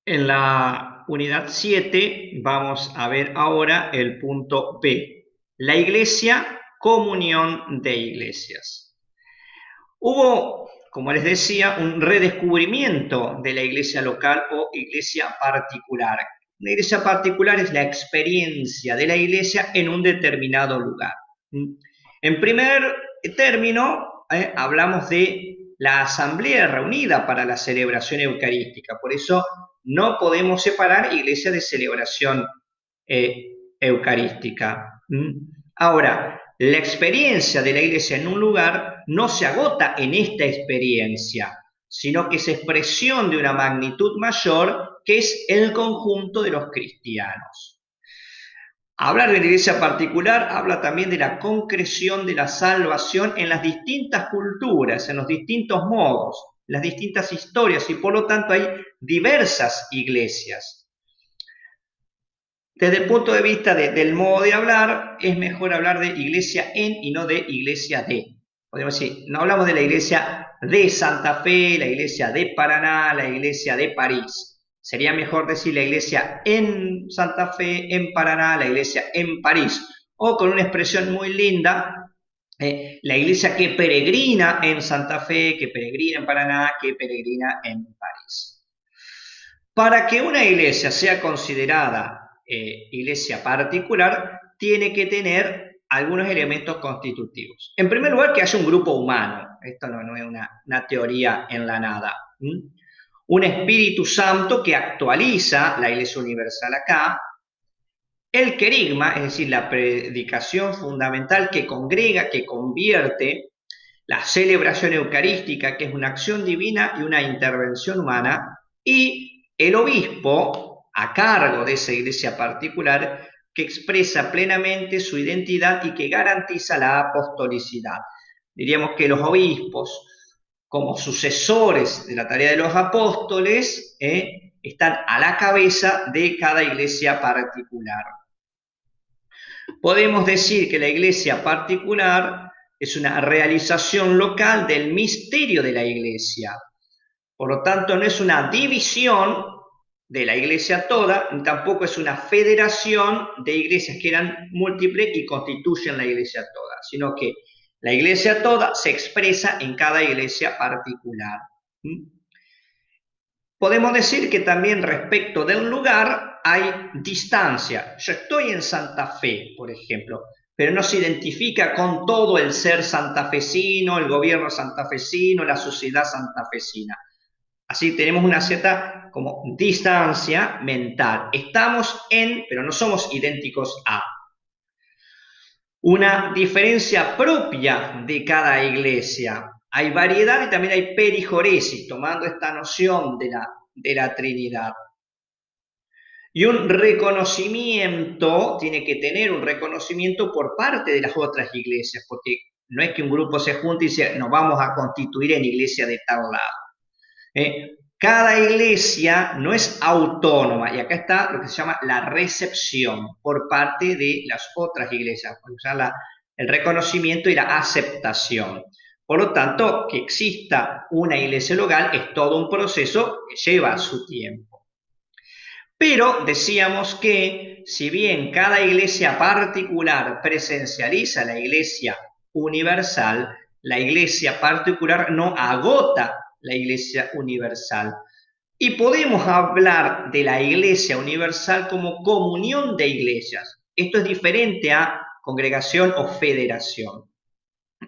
En la unidad 7 vamos a ver ahora el punto B, la iglesia, comunión de iglesias. Hubo, como les decía, un redescubrimiento de la iglesia local o iglesia particular. Una iglesia particular es la experiencia de la iglesia en un determinado lugar. En primer término, hablamos de la asamblea reunida para la celebración eucarística. Por eso no podemos separar iglesia de celebración eucarística. Ahora, la experiencia de la iglesia en un lugar no se agota en esta experiencia, sino que es expresión de una magnitud mayor que es el conjunto de los cristianos. Hablar de la iglesia particular habla también de la concreción de la salvación en las distintas culturas, en los distintos modos, las distintas historias, y por lo tanto hay diversas iglesias. Desde el punto de vista del modo de hablar, es mejor hablar de iglesia en y no de iglesia de. Podemos decir, no hablamos de la iglesia de Santa Fe, la iglesia de Paraná, la iglesia de París. Sería mejor decir la iglesia en Santa Fe, en Paraná, la iglesia en París. O con una expresión muy linda, la iglesia que peregrina en Santa Fe, que peregrina en Paraná, que peregrina en París. Para que una iglesia sea considerada iglesia particular, tiene que tener algunos elementos constitutivos. En primer lugar, que haya un grupo humano. Esto no es una teoría en la nada. Un Espíritu Santo que actualiza la Iglesia Universal acá. El querigma, es decir, la predicación fundamental que congrega, que convierte. La celebración eucarística, que es una acción divina y una intervención humana. Y el obispo, a cargo de esa iglesia particular, que expresa plenamente su identidad y que garantiza la apostolicidad. Diríamos que los obispos, como sucesores de la tarea de los apóstoles, están a la cabeza de cada iglesia particular. Podemos decir que la iglesia particular es una realización local del misterio de la iglesia. Por lo tanto, no es una división de la iglesia toda, ni tampoco es una federación de iglesias que eran múltiples y constituyen la iglesia toda, sino que la iglesia toda se expresa en cada iglesia particular. Podemos decir que también respecto del lugar hay distancia. Yo estoy en Santa Fe, por ejemplo, pero no se identifica con todo el ser santafesino, el gobierno santafesino, la sociedad santafesina. Así tenemos una cierta como distancia mental. Estamos en, pero no somos idénticos a. Una diferencia propia de cada iglesia. Hay variedad y también hay perijoresis, tomando esta noción de la Trinidad. Y un reconocimiento, tiene que tener un reconocimiento por parte de las otras iglesias, porque no es que un grupo se junte y dice, nos vamos a constituir en iglesia de tal lado. Cada iglesia no es autónoma, y acá está lo que se llama la recepción por parte de las otras iglesias, o sea, el reconocimiento y la aceptación. Por lo tanto, que exista una iglesia local es todo un proceso que lleva su tiempo. Pero decíamos que si bien cada iglesia particular presencializa la iglesia universal, la iglesia particular no agota la iglesia universal. Y podemos hablar de la iglesia universal como comunión de iglesias. Esto es diferente a congregación o federación.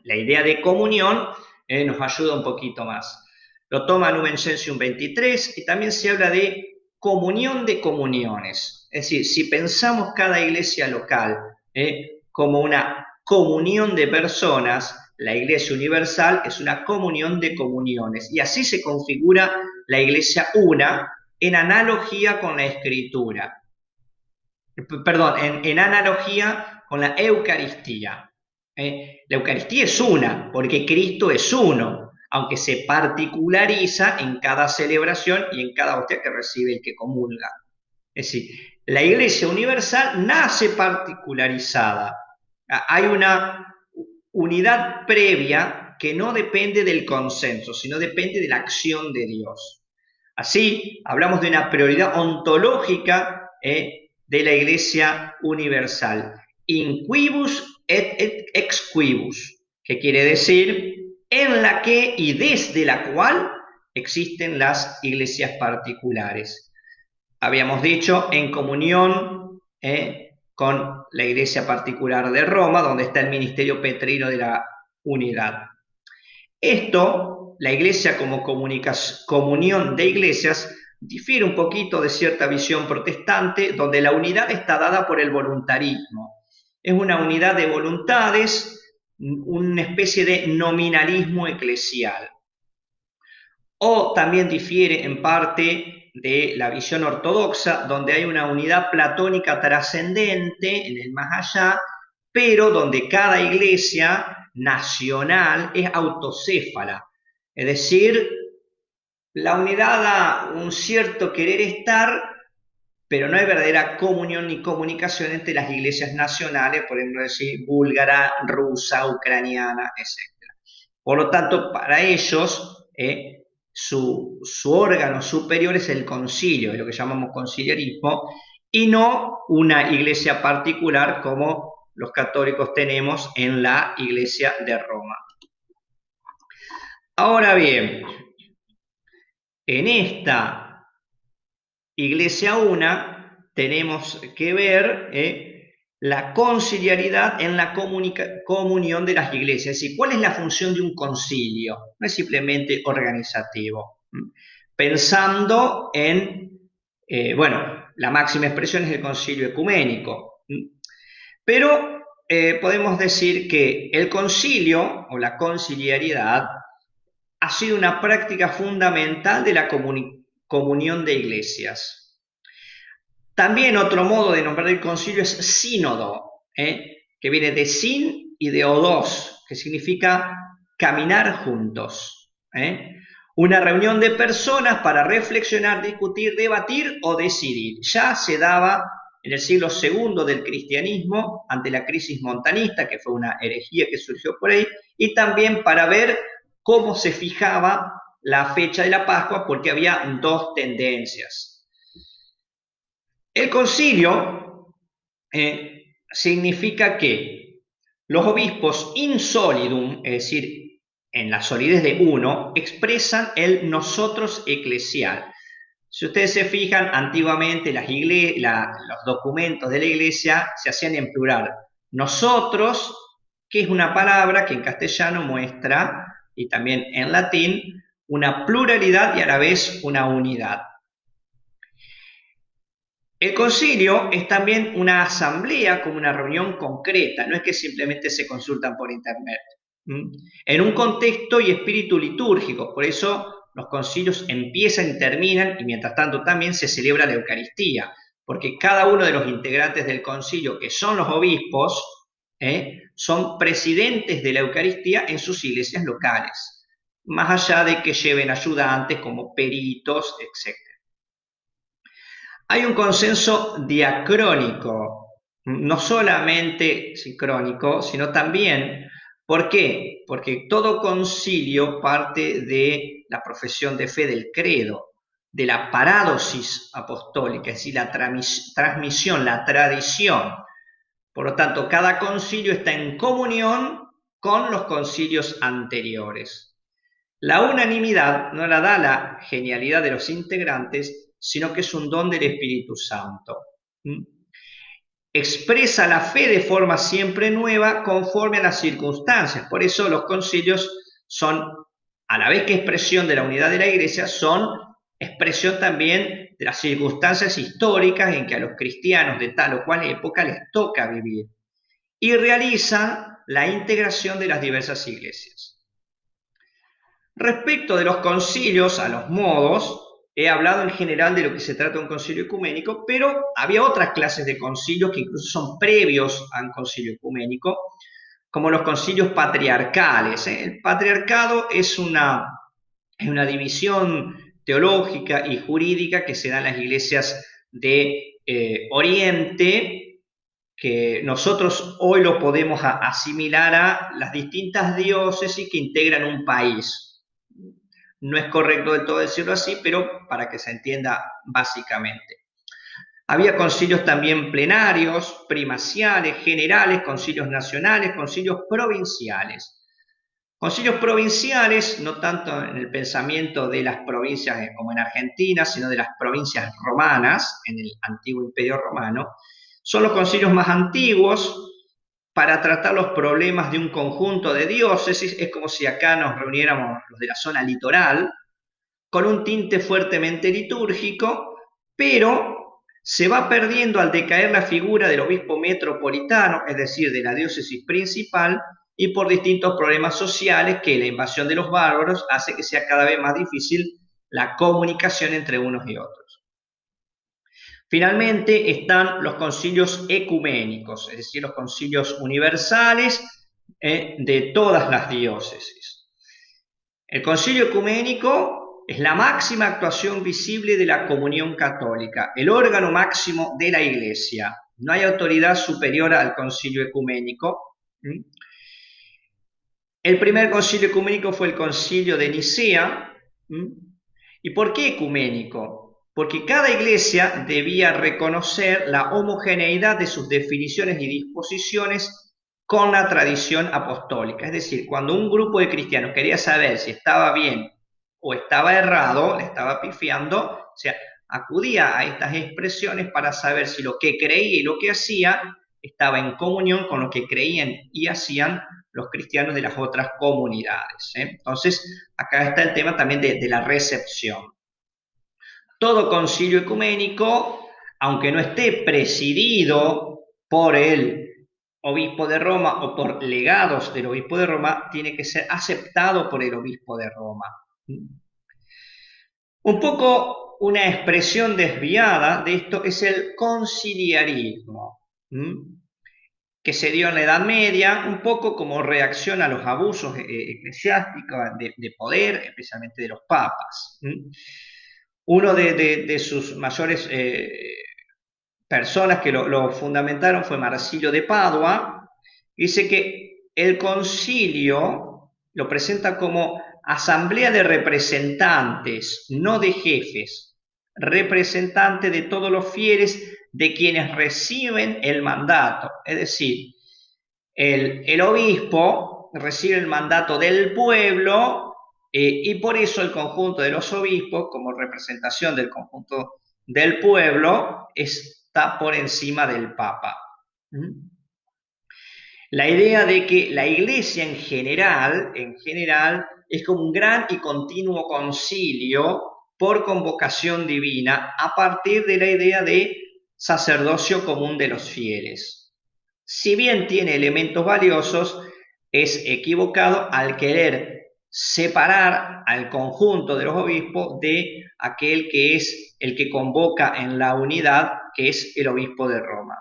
La idea de comunión nos ayuda un poquito más. Lo toma Lumen Gentium 23 y también se habla de comunión de comuniones. Es decir, si pensamos cada iglesia local como una comunión de personas, la iglesia universal es una comunión de comuniones. Y así se configura la iglesia una en analogía con la escritura. Perdón, en analogía con la Eucaristía. La Eucaristía es una, porque Cristo es uno, aunque se particulariza en cada celebración y en cada hostia que recibe el que comulga. Es decir, la Iglesia Universal nace particularizada. Hay una unidad previa que no depende del consenso, sino depende de la acción de Dios. Así, hablamos de una prioridad ontológica de la Iglesia universal. In quibus et ex quibus, que quiere decir en la que y desde la cual existen las iglesias particulares. Habíamos dicho en comunión con la iglesia particular de Roma, donde está el ministerio petrino de la unidad. Esto, la iglesia como comunión de iglesias, difiere un poquito de cierta visión protestante, donde la unidad está dada por el voluntarismo. Es una unidad de voluntades, una especie de nominalismo eclesial. O también difiere en parte de la visión ortodoxa, donde hay una unidad platónica trascendente en el más allá, pero donde cada iglesia nacional es autocéfala. Es decir, la unidad da un cierto querer estar, pero no hay verdadera comunión ni comunicación entre las iglesias nacionales, por ejemplo, decir búlgara, rusa, ucraniana, etc. Por lo tanto, para ellos, su órgano superior es el concilio, es lo que llamamos conciliarismo, y no una iglesia particular como los católicos tenemos en la iglesia de Roma. Ahora bien, en esta iglesia una tenemos que ver la conciliaridad en la comunión de las iglesias. Es decir, ¿cuál es la función de un concilio? No es simplemente organizativo. Pensando en, bueno, la máxima expresión es el concilio ecuménico. Pero podemos decir que el concilio o la conciliaridad ha sido una práctica fundamental de la comunión de iglesias. También otro modo de nombrar el concilio es sínodo, que viene de sin y de odos, que significa caminar juntos. Una reunión de personas para reflexionar, discutir, debatir o decidir. Ya se daba en el siglo II del cristianismo, ante la crisis montanista, que fue una herejía que surgió por ahí, y también para ver cómo se fijaba la fecha de la Pascua, porque había dos tendencias. El concilio significa que los obispos in solidum, es decir, en la solidez de uno, expresan el nosotros eclesial. Si ustedes se fijan, antiguamente los documentos de la iglesia se hacían en plural. Nosotros, que es una palabra que en castellano muestra, y también en latín, una pluralidad y a la vez una unidad. El concilio es también una asamblea como una reunión concreta, no es que simplemente se consultan por internet. En un contexto y espíritu litúrgico, por eso los concilios empiezan y terminan y mientras tanto también se celebra la Eucaristía, porque cada uno de los integrantes del concilio, que son los obispos, son presidentes de la Eucaristía en sus iglesias locales, más allá de que lleven ayudantes como peritos, etc. Hay un consenso diacrónico, no solamente sincrónico, sino también, ¿por qué? Porque todo concilio parte de la profesión de fe del credo, de la parádosis apostólica, es decir, la transmisión, la tradición. Por lo tanto, cada concilio está en comunión con los concilios anteriores. La unanimidad no la da la genialidad de los integrantes, sino que es un don del Espíritu Santo. Expresa la fe de forma siempre nueva conforme a las circunstancias. Por eso los concilios son, a la vez que expresión de la unidad de la Iglesia, son expresión también de las circunstancias históricas en que a los cristianos de tal o cual época les toca vivir. Y realiza la integración de las diversas iglesias. Respecto de los concilios, a los modos, he hablado en general de lo que se trata de un concilio ecuménico, pero había otras clases de concilios que incluso son previos a un concilio ecuménico, como los concilios patriarcales. El patriarcado es una división teológica y jurídica que se da en las iglesias de Oriente, que nosotros hoy lo podemos asimilar a las distintas diócesis que integran un país. no es correcto del todo decirlo así, pero para que se entienda básicamente. Había concilios también plenarios, primaciales, generales, concilios nacionales, concilios provinciales. Concilios provinciales, no tanto en el pensamiento de las provincias como en Argentina, sino de las provincias romanas, en el antiguo Imperio Romano, son los concilios más antiguos para tratar los problemas de un conjunto de diócesis. Es como si acá nos reuniéramos los de la zona litoral, con un tinte fuertemente litúrgico, pero se va perdiendo al decaer la figura del obispo metropolitano, es decir, de la diócesis principal, y por distintos problemas sociales que la invasión de los bárbaros hace que sea cada vez más difícil la comunicación entre unos y otros. Finalmente están los concilios ecuménicos, es decir, los concilios universales de todas las diócesis. El concilio ecuménico es la máxima actuación visible de la comunión católica, el órgano máximo de la Iglesia. No hay autoridad superior al concilio ecuménico. El primer concilio ecuménico fue el concilio de Nicea. ¿Y por qué ecuménico? Porque cada iglesia debía reconocer la homogeneidad de sus definiciones y disposiciones con la tradición apostólica. Es decir, cuando un grupo de cristianos quería saber si estaba bien o estaba errado, le estaba pifiando, o sea, acudía a estas expresiones para saber si lo que creía y lo que hacía estaba en comunión con lo que creían y hacían los cristianos de las otras comunidades. Entonces, acá está el tema también de la recepción. Todo concilio ecuménico, aunque no esté presidido por el obispo de Roma o por legados del obispo de Roma, tiene que ser aceptado por el obispo de Roma. Un poco una expresión desviada de esto es el conciliarismo, que se dio en la Edad Media, un poco como reacción a los abusos eclesiásticos de poder, especialmente de los papas. Uno de sus mayores personas que lo fundamentaron fue Marsilio de Padua. Dice que el concilio lo presenta como asamblea de representantes, no de jefes, representante de todos los fieles de quienes reciben el mandato. Es decir, el obispo recibe el mandato del pueblo y por eso el conjunto de los obispos, como representación del conjunto del pueblo, está por encima del Papa. La idea de que la Iglesia en general es como un gran y continuo concilio por convocación divina a partir de la idea de sacerdocio común de los fieles. Si bien tiene elementos valiosos, es equivocado al querer separar al conjunto de los obispos de aquel que es el que convoca en la unidad, que es el obispo de Roma.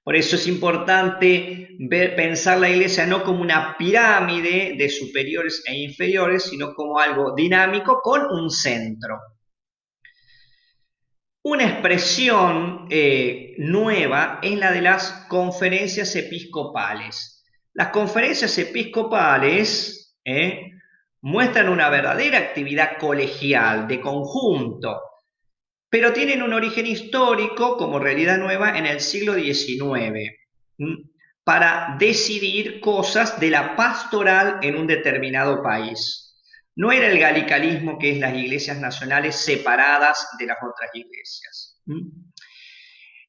Por eso es importante pensar la iglesia no como una pirámide de superiores e inferiores, sino como algo dinámico con un centro. Una expresión nueva es la de las conferencias episcopales. Las conferencias episcopales muestran una verdadera actividad colegial, de conjunto, pero tienen un origen histórico como realidad nueva en el siglo XIX, para decidir cosas de la pastoral en un determinado país. No era el galicalismo, que es las iglesias nacionales separadas de las otras iglesias.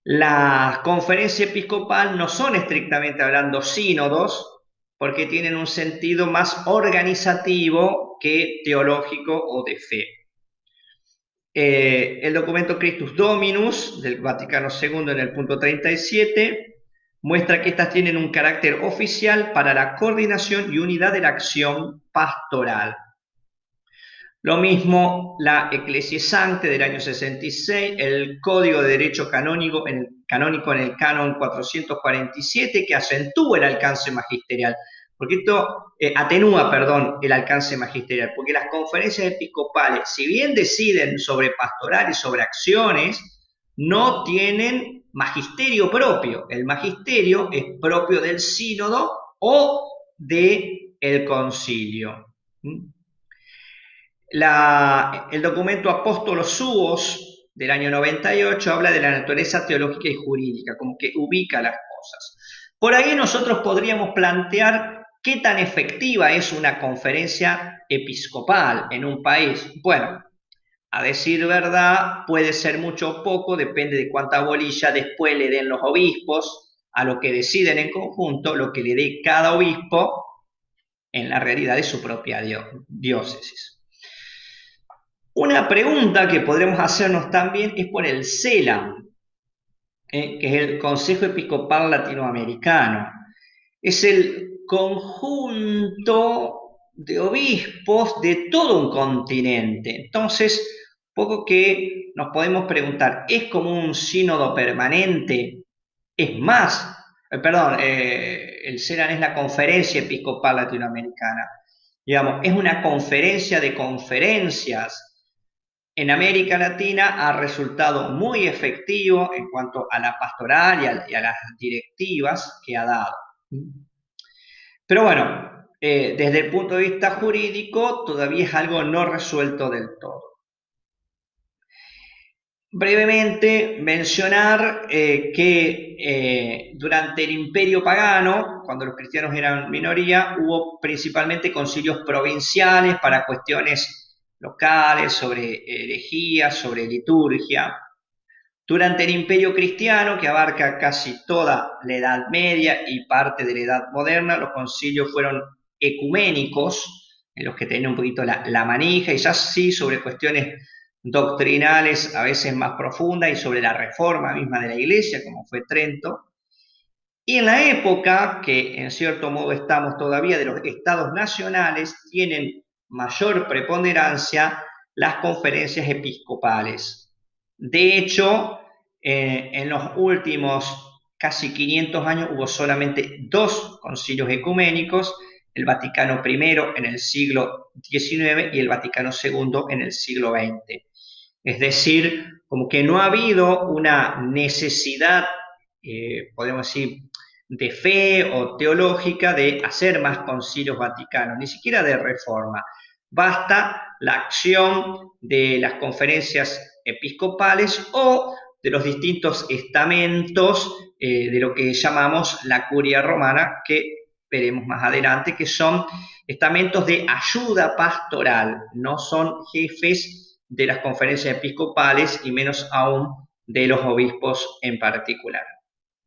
Las conferencias episcopales no son estrictamente hablando sínodos, porque tienen un sentido más organizativo que teológico o de fe. El documento Christus Dominus del Vaticano II en el punto 37 muestra que estas tienen un carácter oficial para la coordinación y unidad de la acción pastoral. Lo mismo la Ecclesiae Sancte del año 66, el Código de Derecho Canónico en el Canon 447, que acentúa el alcance magisterial. Porque esto atenúa, el alcance magisterial, porque las conferencias episcopales, si bien deciden sobre pastoral y sobre acciones, no tienen magisterio propio. El magisterio es propio del sínodo o del concilio. el documento Apóstolos Suos del año 98 habla de la naturaleza teológica y jurídica, como que ubica las cosas. Por ahí nosotros podríamos plantear qué tan efectiva es una conferencia episcopal en un país. Bueno, a decir verdad, puede ser mucho o poco, depende de cuánta bolilla después le den los obispos a lo que deciden en conjunto, lo que le dé cada obispo en la realidad de su propia diócesis. Una pregunta que podremos hacernos también es por el CELAM, que es el Consejo Episcopal Latinoamericano. Es el conjunto de obispos de todo un continente. Entonces, poco que nos podemos preguntar, ¿es como un sínodo permanente? Es más, el CELAM es la Conferencia Episcopal Latinoamericana. Digamos, es una conferencia de conferencias. En América Latina ha resultado muy efectivo en cuanto a la pastoral y a las directivas que ha dado. Pero bueno, desde el punto de vista jurídico todavía es algo no resuelto del todo. Brevemente mencionar que durante el Imperio Pagano, cuando los cristianos eran minoría, hubo principalmente concilios provinciales para cuestiones locales, sobre herejías, sobre liturgia. Durante el Imperio Cristiano, que abarca casi toda la Edad Media y parte de la Edad Moderna, los concilios fueron ecuménicos, en los que tenían un poquito la manija, y ya sí sobre cuestiones doctrinales a veces más profundas y sobre la reforma misma de la Iglesia, como fue Trento. Y en la época, que en cierto modo estamos todavía, de los estados nacionales, tienen mayor preponderancia las conferencias episcopales. De hecho, en los últimos casi 500 años hubo solamente 2 concilios ecuménicos, el Vaticano I en el siglo XIX y el Vaticano II en el siglo XX. Es decir, como que no ha habido una necesidad, podemos decir, de fe o teológica de hacer más concilios vaticanos, ni siquiera de reforma. Basta la acción de las conferencias episcopales o de los distintos estamentos de lo que llamamos la curia romana, que veremos más adelante, que son estamentos de ayuda pastoral, no son jefes de las conferencias episcopales y menos aún de los obispos en particular.